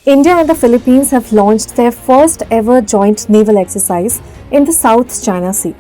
India and the Philippines have launched their first ever joint naval exercise in the South China Sea.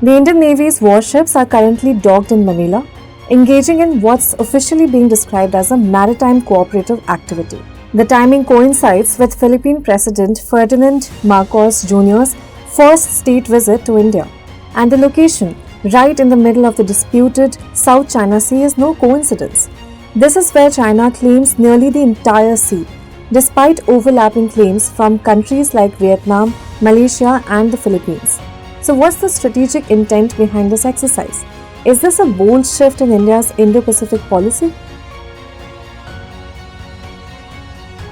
The Indian Navy's warships are currently docked in Manila, engaging in what's officially being described as a maritime cooperative activity. The timing coincides with Philippine President Ferdinand Marcos Jr.'s first state visit to India, and the location, right in the middle of the disputed South China Sea, is no coincidence. This is where China claims nearly the entire sea, despite overlapping claims from countries like Vietnam, Malaysia, and the Philippines. So, what's the strategic intent behind this exercise? Is this a bold shift in India's Indo-Pacific policy?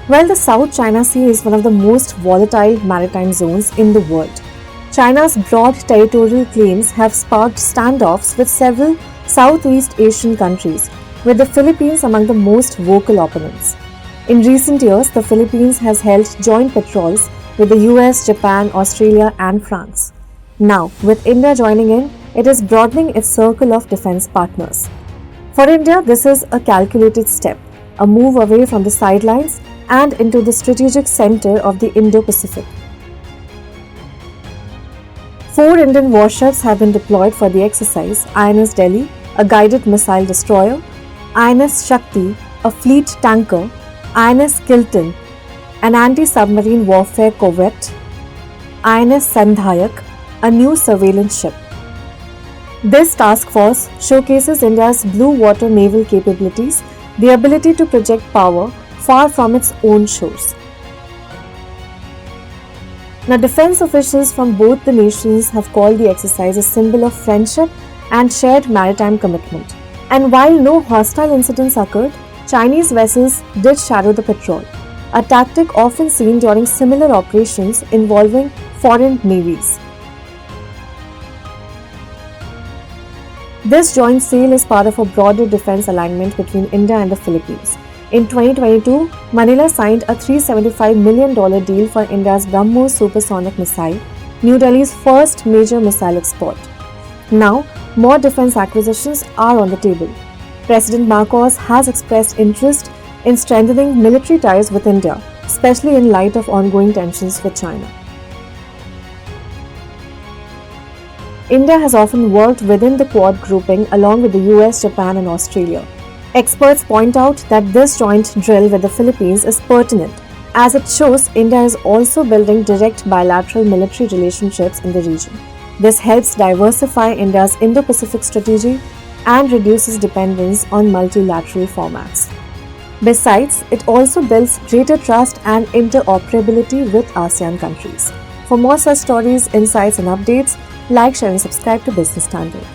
Well, the South China Sea is one of the most volatile maritime zones in the world. China's broad territorial claims have sparked standoffs with several Southeast Asian countries, with the Philippines among the most vocal opponents. In recent years, the Philippines has held joint patrols with the US, Japan, Australia, and France. Now, with India joining in, it is broadening its circle of defense partners. For India, this is a calculated step, a move away from the sidelines and into the strategic center of the Indo-Pacific. 4 Indian warships have been deployed for the exercise: INS Delhi, a guided missile destroyer; INS Shakti, a fleet tanker; INS Kiltan, an anti-submarine warfare corvette; INS Sandhayak, a new surveillance ship. This task force showcases India's blue water naval capabilities, the ability to project power far from its own shores. Now, defense officials from both the nations have called the exercise a symbol of friendship and shared maritime commitment. And while no hostile incidents occurred, Chinese vessels did shadow the patrol, a tactic often seen during similar operations involving foreign navies. This joint sail is part of a broader defense alignment between India and the Philippines. In 2022, Manila signed a $375 million deal for India's Brahmos supersonic missile, New Delhi's first major missile export. Now, more defense acquisitions are on the table. President Marcos has expressed interest in strengthening military ties with India, especially in light of ongoing tensions with China. India has often worked within the Quad grouping along with the US, Japan, and Australia. Experts point out that this joint drill with the Philippines is pertinent, as it shows India is also building direct bilateral military relationships in the region. This helps diversify India's Indo-Pacific strategy and reduces dependence on multilateral formats. Besides, it also builds greater trust and interoperability with ASEAN countries. For more such stories, insights, and updates, like, share, and subscribe to Business Standard.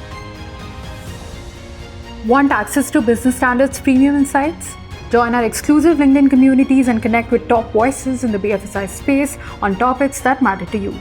Want access to Business Standard's premium insights? Join our exclusive LinkedIn communities and connect with top voices in the BFSI space on topics that matter to you.